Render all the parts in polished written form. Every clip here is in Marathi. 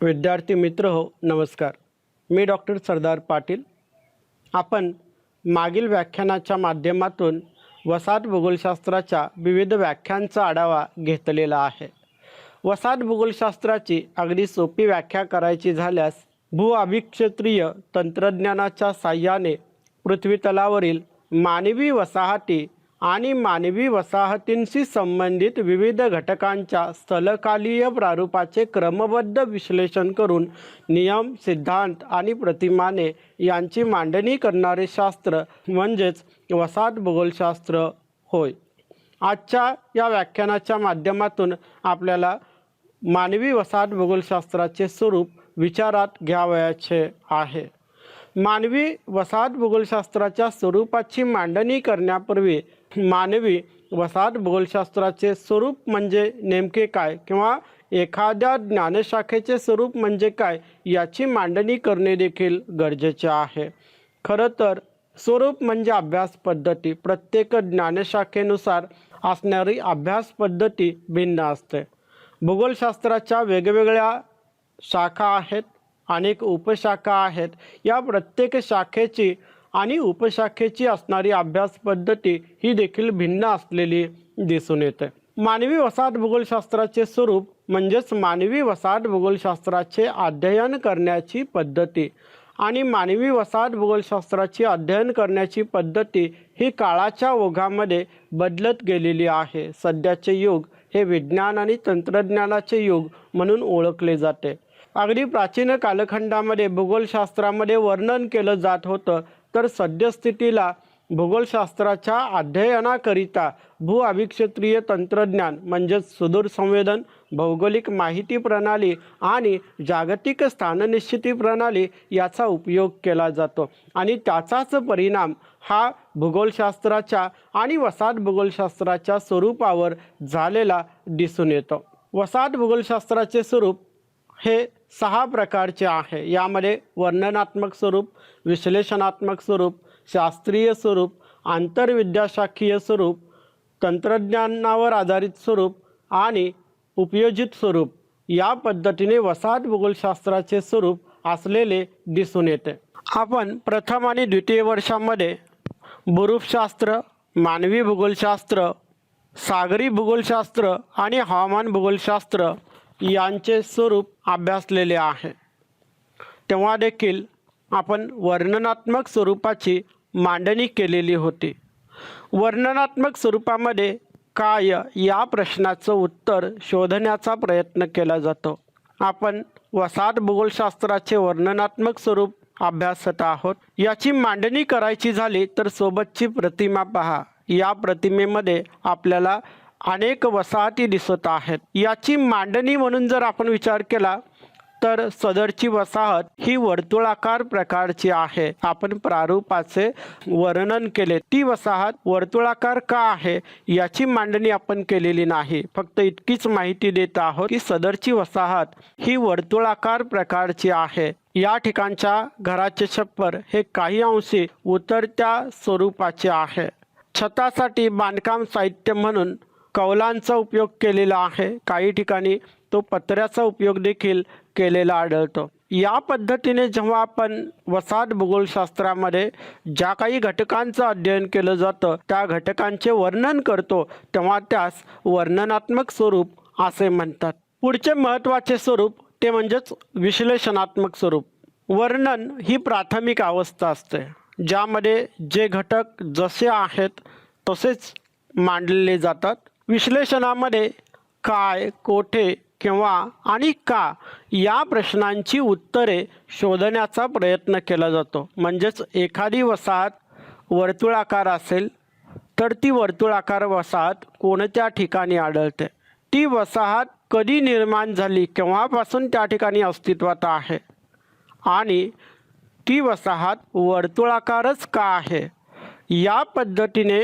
विद्यार्थी मित्र हो, नमस्कार. मी डॉक्टर सरदार पाटील. आपण मागील व्याख्यानाच्या माध्यमातून वसाहत भूगोलशास्त्राच्या विविध व्याख्यांचा आढावा घेतलेला आहे. वसाहत भूगोलशास्त्राची अगदी सोपी व्याख्या करायची झाल्यास भूअभिक्षेत्रीय तंत्रज्ञानाच्या साहाय्याने पृथ्वीतलावरील मानवी वसाहती आणि मानवी वसाहतींशी संबंधित विविध घटकांच्या स्थलकालीय प्रारूपाचे क्रमबद्ध विश्लेषण करून नियम, सिद्धांत आणि प्रतिमाने यांची मांडणी करणारे शास्त्र म्हणजेच वसाहत भूगोलशास्त्र होय. आजच्या या व्याख्यानाच्या माध्यमातून आपल्याला मानवी वसाहत भूगोलशास्त्राचे स्वरूप विचारात घ्यावयाचे आहे. मानवी वसाहत भूगोलशास्त्राच्या स्वरूपाची मांडणी करण्यापूर्वी मानवी वसाहत भूगोलशास्त्राचे स्वरूप म्हणजे नेमके काय किंवा एखाद्या ज्ञानशाखेचे स्वरूप म्हणजे काय याची मांडणी करणे देखील गरजेचे आहे. खरं तर स्वरूप म्हणजे अभ्यास पद्धती. प्रत्येक ज्ञानशाखेनुसार असणारी अभ्यास पद्धती भिन्न असते. भूगोलशास्त्राच्या वेगवेगळ्या शाखा आहेत, अनेक उपशाखा आहेत. या प्रत्येक शाखेची आणि उपशाखेची असणारी अभ्यास पद्धती ही देखील भिन्न असलेली दिसून येते. मानवी वसाहत भूगोलशास्त्राचे स्वरूप म्हणजेच मानवी वसाहत भूगोलशास्त्राचे अध्ययन करण्याची पद्धती आणि मानवी वसाहत भूगोलशास्त्राची अध्ययन करण्याची पद्धती ही काळाच्या ओघामध्ये बदलत गेलेली आहे. सध्याचे युग हे विज्ञान आणि तंत्रज्ञानाचे युग म्हणून ओळखले जाते. अगदी प्राचीन कालखंडामध्ये भूगोलशास्त्रामध्ये वर्णन केलं जात होतं, तर सद्यस्थितीला भूगोलशास्त्राच्या अध्ययनाकरिता भूअभिक्षेत्रीय तंत्रज्ञान म्हणजेच सुदूर संवेदन, भौगोलिक माहिती प्रणाली आणि जागतिक स्थाननिश्चिती प्रणाली याचा उपयोग केला जातो आणि त्याचाच परिणाम हा भूगोलशास्त्राच्या आणि वसाहत भूगोलशास्त्राच्या स्वरूपावर झालेला दिसून येतो. वसाहत भूगोलशास्त्राचे स्वरूप हे 6 प्रकारचे आहे. यामध्ये वर्णनात्मक स्वरूप, विश्लेषणात्मक स्वरूप, शास्त्रीय स्वरूप, आंतरविद्याशाखीय स्वरूप, तंत्रज्ञानावर आधारित स्वरूप आणि उपयोजित स्वरूप या पद्धतीने वसाहत भूगोलशास्त्राचे स्वरूप असलेले दिसून येते. आपण प्रथम आणि द्वितीय वर्षामध्ये भूरूपशास्त्र, मानवी भूगोलशास्त्र, सागरी भूगोलशास्त्र आणि हवामान भूगोलशास्त्र यांचे स्वरूप अभ्यासलेले आहे. तेव्हा देखील आपण वर्णनात्मक स्वरूपाची मांडणी केलेली होती. वर्णनात्मक स्वरूपामध्ये काय या प्रश्नाचं उत्तर शोधण्याचा प्रयत्न केला जातो. आपण वसाहत भूगोलशास्त्राचे वर्णनात्मक स्वरूप अभ्यासत आहोत. याची मांडणी करायची झाली तर सोबतची प्रतिमा पहा. या प्रतिमेमध्ये आपल्याला अनेक वसाहती दिसत आहेत. याची मांडणी म्हणून जर आपण विचार केला तर सदरची वसाहत ही वर्तुळाकार प्रकारची आहे. आपण प्रारूपाचे वर्णन केले. ती वसाहत वर्तुळाकार का आहे याची मांडणी आपण केलेली नाही. फक्त इतकीच माहिती देत आहोत की सदरची वसाहत ही वर्तुळाकार प्रकारची आहे. या ठिकाणच्या घराचे छप्पर हे काही अंशी उतरत्या स्वरूपाचे आहे. छतासाठी बांधकाम साहित्य म्हणून कौलांचा उपयोग केलेला आहे. काही ठिकाणी तो पत्र्याचा उपयोग देखील केलेला आढळतो. या पद्धतीने जेव्हा आपण वसाहत भूगोलशास्त्रामध्ये ज्या काही घटकांचं अध्ययन केलं जातं त्या घटकांचे वर्णन करतो तेव्हा त्यास वर्णनात्मक स्वरूप असे म्हणतात. पुढचे महत्त्वाचे स्वरूप ते म्हणजेच विश्लेषणात्मक स्वरूप. वर्णन ही प्राथमिक अवस्था असते ज्यामध्ये जे घटक जसे आहेत तसेच मांडलेले जातात. विश्लेषणामध्ये काय, कोठे, केव्हा आणि का या प्रश्नांची उत्तरे शोधण्याचा प्रयत्न केला जातो. म्हणजेच एखादी वसाहत वर्तुळाकार असेल तर ती वर्तुळाकार वसाहत कोणत्या ठिकाणी आढळते, ती वसाहत कधी निर्माण झाली, केव्हापासून त्या ठिकाणी अस्तित्वात आहे आणि ती वसाहत वर्तुळाकारच का आहे. या पद्धतीने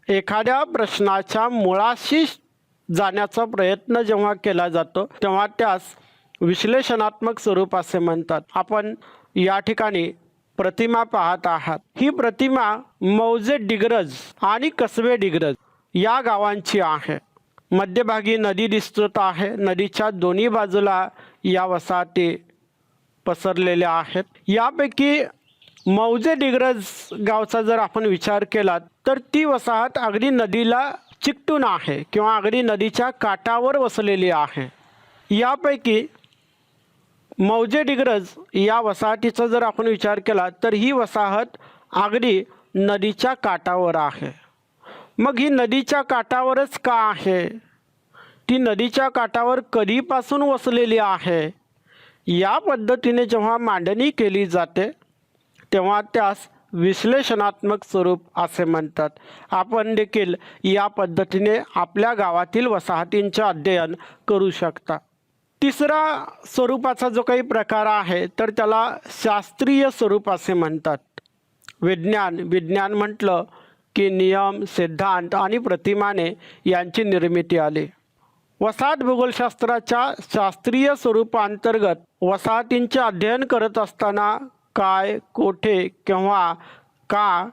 एखाद्या प्रश्नाच्या मुळाशी जाण्याचा प्रयत्न जेव्हा केला जातो तेव्हा त्यास विश्लेषणात्मक स्वरूप असे म्हणतात. आपण या ठिकाणी प्रतिमा पाहत आहात. ही प्रतिमा मौजे डिग्रज आणि कसबे डिग्रज या गावांची आहे. मध्यभागी नदी दिसत आहे. नदीच्या दोन्ही बाजूला या वसाहती पसरलेल्या आहेत. यापैकी मौजे डिग्रज गावचा जर आपण विचार केला तर ती वसाहत अगदी नदीला चिकटून आहे किंवा अगदी नदीच्या काठावर वसलेली आहे. यापैकी मौजे डिग्रज या वसाहतीचा जर आपण विचार केला तर ही वसाहत अगदी नदीच्या काठावर आहे. मग ही नदीच्या काठावरच का आहे? ती नदीच्या काठावर कधीपासून वसलेली आहे? या पद्धतीने जेव्हा मांडणी केली जाते तेव्हा त्यास विश्लेषणात्मक स्वरूप असे म्हणतात. आपण देखील या पद्धतीने आपल्या गावातील वसाहतींचे अध्ययन करू शकता. तिसरा स्वरूपाचा जो काही प्रकार आहे तर त्याला शास्त्रीय स्वरूप असे म्हणतात. विज्ञान म्हटलं की नियम, सिद्धांत आणि प्रतिमाने यांची निर्मिती आली. वसाहत भूगोलशास्त्राच्या शास्त्रीय स्वरूपांतर्गत वसाहतींचे अध्ययन करत असताना काय, कोठे, केव्हा, का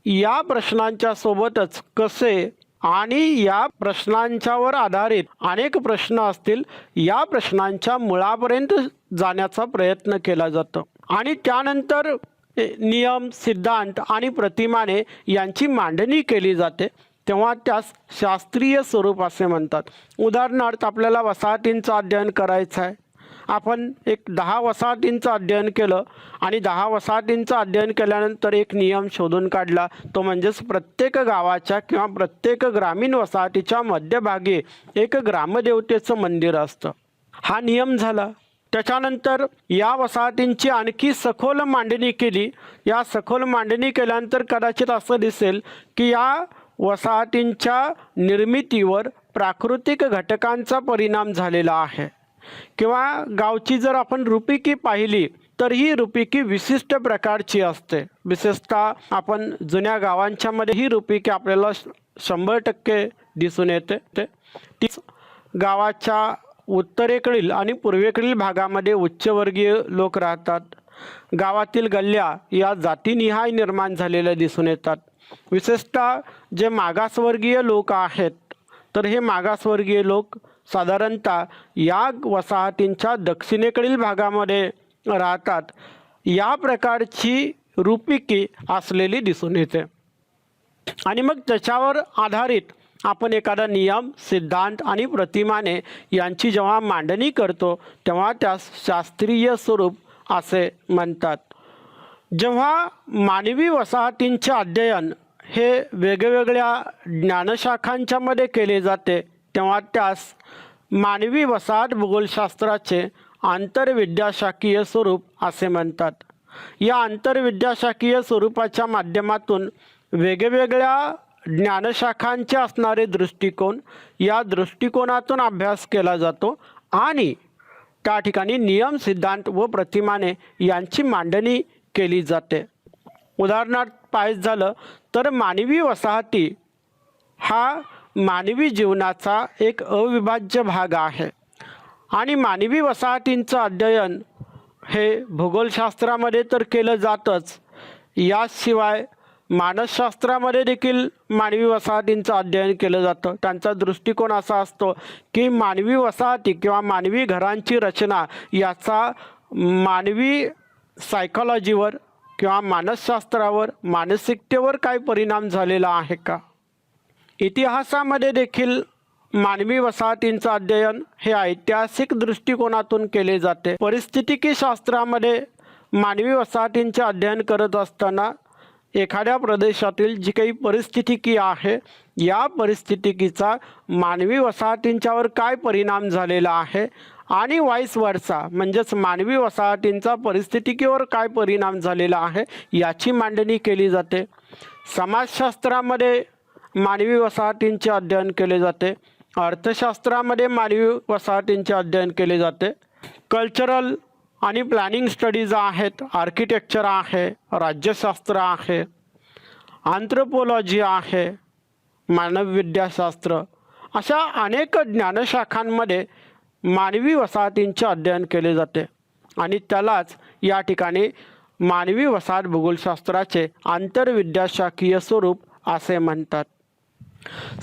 या प्रश्नांच्या सोबतच कसे आणि या प्रश्नांच्यावर आधारित अनेक प्रश्न असतील या प्रश्नांच्या मुळापर्यंत जाण्याचा प्रयत्न केला जातो आणि त्यानंतर नियम, सिद्धांत आणि प्रतिमाने यांची मांडणी केली जाते तेव्हा त्यास शास्त्रीय स्वरूप असे म्हणतात. उदाहरणार्थ आपल्याला वसाहतींचं अध्ययन करायचं आहे. आपण एक 10 वसाहतींचं अध्ययन केलं आणि 10 वसाहतींचं अध्ययन केल्यानंतर एक नियम शोधून काढला, तो म्हणजेच प्रत्येक गावाच्या किंवा प्रत्येक ग्रामीण वसाहतीच्या मध्यभागी एक ग्रामदेवतेचं मंदिर असतं. हा नियम झाला. त्याच्यानंतर या वसाहतींची आणखी सखोल मांडणी केली. या सखोल मांडणी केल्यानंतर कदाचित असं दिसेल की या वसाहतींच्या निर्मितीवर प्राकृतिक घटकांचा परिणाम झालेला आहे किंवा गावची जर आपण रुपिकी पाहिली तर ही रुपिकी विशिष्ट प्रकारची असते. विशेषतः आपण जुन्या गावांच्या मध्ये ही रुपिकी आपल्याला 100% दिसून येते. तीच गावाच्या उत्तरेकडील आणि पूर्वेकडील भागामध्ये उच्चवर्गीय लोक राहतात. गावातील गल्ल्या या जातीनिहाय निर्माण झालेल्या दिसून येतात. विशेषतः जे मागासवर्गीय लोक आहेत तर हे मागासवर्गीय लोक साधारणतः या वसाहतींच्या दक्षिणेकडील भागामध्ये राहतात. या प्रकारची रुपिकी असलेली दिसून येते आणि मग त्याच्यावर आधारित आपण एखादा नियम, सिद्धांत आणि प्रतिमाने यांची जेव्हा मांडणी करतो तेव्हा त्यास शास्त्रीय स्वरूप असे म्हणतात. जेव्हा मानवी वसाहतींचे अध्ययन हे वेगवेगळ्या ज्ञानशाखांच्या मध्ये केले जाते तेव्हा त्यास मानवी वसाहत भूगोलशास्त्राचे आंतरविद्याशाखीय स्वरूप असे म्हणतात. या आंतरविद्याशाखीय स्वरूपाच्या माध्यमातून वेगवेगळ्या ज्ञानशाखांचे असणारे दृष्टिकोन या दृष्टिकोनातून अभ्यास केला जातो आणि त्या ठिकाणी नियम, सिद्धांत व प्रतिमाने यांची मांडणी केली जाते. उदाहरणार्थ पाहायचं झालं तर मानवी वसाहती हा मानवी जीवनाचा एक अविभाज्य भाग आहे आणि मानवी वसाहतींचं अध्ययन हे भूगोलशास्त्रामध्ये तर केलं जातच, याशिवाय मानसशास्त्रामध्ये देखील मानवी वसाहतींचं अध्ययन केलं जातं. त्यांचा दृष्टिकोन असा असतो की मानवी वसाहती किंवा मानवी घरांची रचना याचा मानवी सायकॉलॉजीवर किंवा मानसशास्त्रावर, मानसिकतेवर काय परिणाम झालेला आहे का. इतिहासामध्ये देखील मानवी वसाहतींचं अध्ययन हे ऐतिहासिक दृष्टिकोनातून केले जाते. परिस्थितिकी शास्त्रामध्ये मानवी वसाहतींचे अध्ययन करत असताना एखाद्या प्रदेशातील जी काही परिस्थितिकी आहे या परिस्थितिकीचा मानवी वसाहतींच्यावर काय परिणाम झालेला आहे आणि वाईस वर्सा म्हणजेच मानवी वसाहतींचा परिस्थितिकीवर काय परिणाम झालेला आहे याची मांडणी केली जाते. समाजशास्त्रामध्ये मानवी वसाहतींचे अध्ययन केले जाते. अर्थशास्त्रामध्ये मानवी वसाहतींचे अध्ययन केले जाते. कल्चरल आणि प्लॅनिंग स्टडीज आहेत, आर्किटेक्चर आहे, राज्यशास्त्र आहे, अँथ्रोपोलॉजी आहे, मानवविद्याशास्त्र, अशा अनेक ज्ञानशाखांमध्ये मानवी वसाहतींचे अध्ययन केले जाते आणि त्यालाच या ठिकाणी मानवी वसाहत भूगोलशास्त्राचे आंतरविद्याशाखीय स्वरूप असे म्हणतात.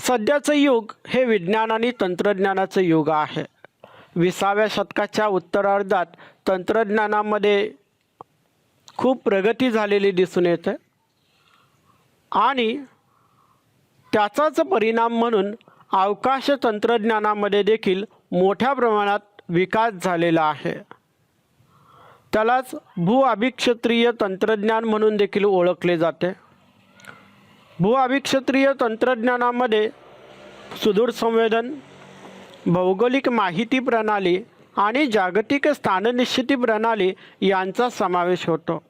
सध्याचं युग हे विज्ञान आणि तंत्रज्ञानाचं युग आहे. 20व्या शतकाच्या उत्तरार्धात तंत्रज्ञानामध्ये खूप प्रगती झालेली दिसून येते आणि त्याचाच परिणाम म्हणून अवकाश तंत्रज्ञानामध्ये देखील मोठ्या प्रमाणात विकास झालेला आहे. त्यालाच भूअभिक्षेत्रीय तंत्रज्ञान म्हणून देखील ओळखले जाते. भूअभिक्षेत्रीय तंत्रज्ञानामध्ये सुदूर संवेदन, भौगोलिक माहिती प्रणाली आणि जागतिक स्थाननिश्चिती प्रणाली यांचा समावेश होतो.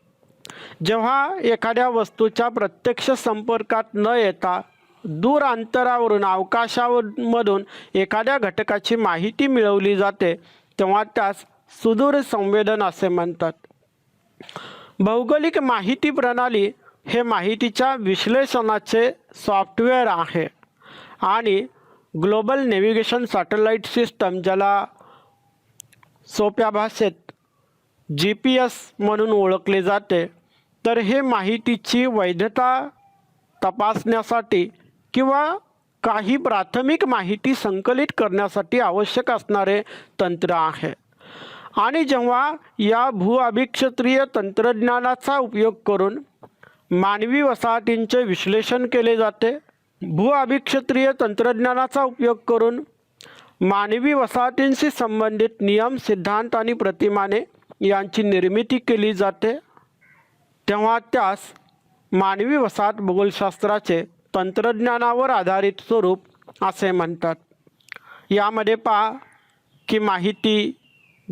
जेव्हा एखाद्या वस्तूच्या प्रत्यक्ष संपर्कात न येता दूर अंतरावरून अवकाशामधून एखाद्या घटकाची माहिती मिळवली जाते तेव्हा त्यास सुदूर संवेदन असे म्हणतात. भौगोलिक माहिती प्रणाली हे माहितीच्या विश्लेषणाचे सॉफ्टवेअर आहे आणि ग्लोबल नेव्हिगेशन सॅटेलाइट सिस्टम, ज्याला सोप्या भाषेत GPS म्हणून ओळखले जाते, तर हे माहितीची वैधता तपासण्यासाठी किंवा काही प्राथमिक माहिती संकलित करण्यासाठी आवश्यक असणारे तंत्र आहे. आणि जेव्हा या भूअभिक्षेत्रीय तंत्रज्ञानाचा उपयोग करून मानवी वसाहतींचे विश्लेषण केले जाते, भूअभिक्षेत्रीय तंत्रज्ञानाचा उपयोग करून मानवी वसाहतींशी संबंधित नियम, सिद्धांत आणि प्रतिमाने यांची निर्मिती केली जाते, तेव्हा त्यास मानवी वसाहत भूगोलशास्त्राचे तंत्रज्ञानावर आधारित स्वरूप असे म्हणतात. यामध्ये पहा की माहिती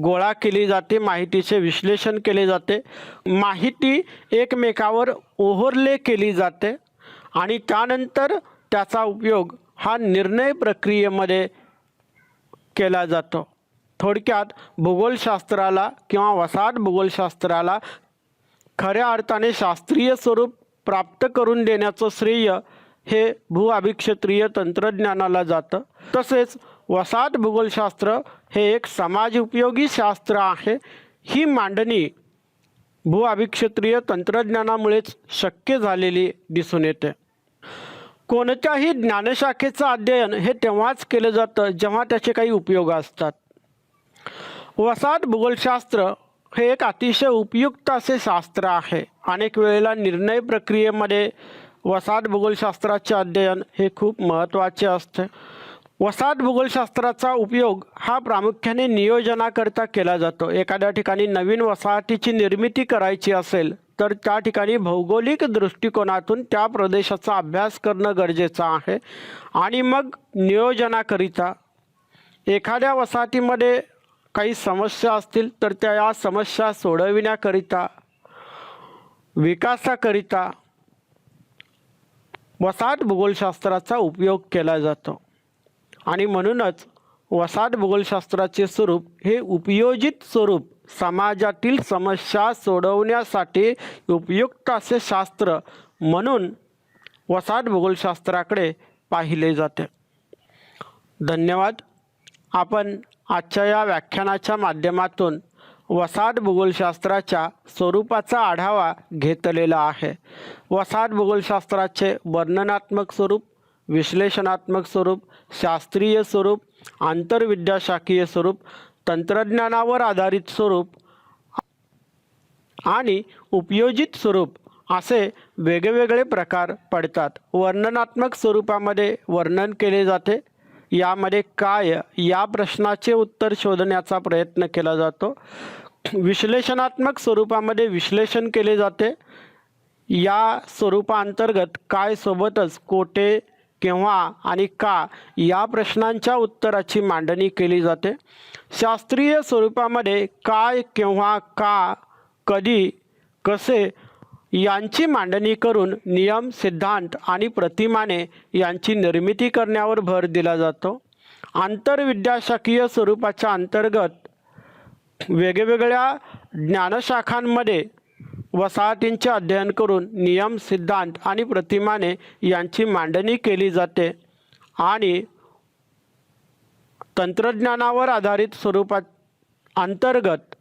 गोळा केली जाते, माहितीचे विश्लेषण केले जाते, माहिती एकमेकावर ओव्हरले केली जाते आणि त्यानंतर त्याचा उपयोग हा निर्णय प्रक्रियेमध्ये केला जातो. थोडक्यात भूगोलशास्त्राला किंवा वसाहत भूगोलशास्त्राला खऱ्या अर्थाने शास्त्रीय स्वरूप प्राप्त करून देण्याचं श्रेय हे भूअभिक्षेत्रीय तंत्रज्ञानाला जातं. तसेच वसाहत भूगोलशास्त्र हे एक समाज उपयोगी शास्त्र आहे. ही मांडणी भूअभिक्षेत्रीय तंत्रज्ञानामुळेच शक्य झालेली दिसून येते. कोणत्याही ज्ञानशाखेचं अध्ययन हे तेव्हाच केलं जातं जेव्हा त्याचे काही उपयोग असतात. वसाहत भूगोलशास्त्र हे एक अतिशय उपयुक्त असे शास्त्र आहे. अनेक वेळेला निर्णय प्रक्रियेमध्ये वसाहत भूगोलशास्त्राचे अध्ययन हे खूप महत्त्वाचे असते. वसाहत भूगोलशास्त्राचा उपयोग हा प्रामुख्याने नियोजनाकरता केला जातो. एखाद्या ठिकाणी नवीन वसाहतीची निर्मिती करायची असेल तर त्या ठिकाणी भौगोलिक दृष्टिकोनातून त्या प्रदेशाचा अभ्यास करणं गरजेचं आहे आणि मग नियोजनाकरिता एखाद्या वसाहतीमध्ये काही समस्या असतील तर त्या समस्या सोडविण्याकरिता, विकासाकरिता वसाहत भूगोलशास्त्राचा उपयोग केला जातो. आणि म्हणूनच वसाहत भूगोलशास्त्राचे स्वरूप हे उपयोजित स्वरूप, समाजातील समस्या सोडवण्यासाठी उपयुक्त असे शास्त्र म्हणून वसाहत भूगोलशास्त्राकडे पाहिले जाते. धन्यवाद. आपण आजच्या या व्याख्यानाच्या माध्यमातून वसाहत भूगोलशास्त्राच्या स्वरूपाचा आढावा घेतलेला आहे. वसाहत भूगोलशास्त्राचे वर्णनात्मक स्वरूप, विश्लेषणात्मक स्वरूप, शास्त्रीय स्वरूप, आंतरविद्याशाखीय स्वरूप, तंत्रज्ञानावर आधारित स्वरूप आणि उपयोजित स्वरूप असे वेगवेगळे प्रकार पडतात. वर्णनात्मक स्वरूपामध्ये वर्णन केले जाते, यामध्ये काय या प्रश्नाचे उत्तर शोधण्याचा प्रयत्न केला जातो. विश्लेषणात्मक स्वरूपामध्ये विश्लेषण केले जाते, या स्वरूपांतर्गत काय सोबतच कोठे, केव्हा आणि का या प्रश्नांच्या उत्तराची मांडणी केली जाते. शास्त्रीय स्वरूपामध्ये काय, केव्हा, का, कधी, कसे यांची मांडणी करून नियम, सिद्धांत आणि प्रतिमाने यांची निर्मिती करण्यावर भर दिला जातो. आंतरविद्याशाखीय स्वरूपाच्या अंतर्गत वेगवेगळ्या ज्ञानशाखांमध्ये वसाहतींचे अध्ययन करून नियम, सिद्धांत आणि प्रतिमाने यांची मांडणी केली जाते. आणि तंत्रज्ञानावर आधारित स्वरूपात अंतर्गत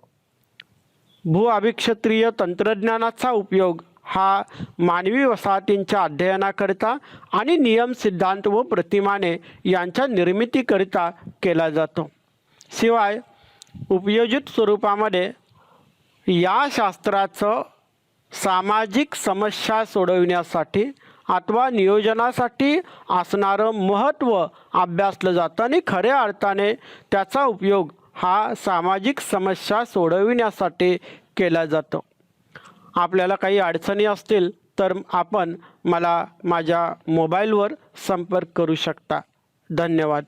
भूअभिक्षेत्रीय तंत्रज्ञानाचा उपयोग हा मानवी वसाहतींच्या अध्ययनाकरिता आणि नियम, सिद्धांत व प्रतिमाने यांच्या निर्मितीकरिता केला जातो. शिवाय उपयोजित स्वरूपामध्ये या शास्त्राचं सामाजिक समस्या सोडविण्यासाठी अथवा नियोजनासाठी असणारं महत्त्व अभ्यासलं जातं आणि खऱ्या अर्थाने त्याचा उपयोग हा सामाजिक समस्या सोडविण्यासाठी केला जातो. आपल्याला काही अडचणी असतील तर आपण मला माझ्या मोबाईलवर संपर्क करू शकता. धन्यवाद.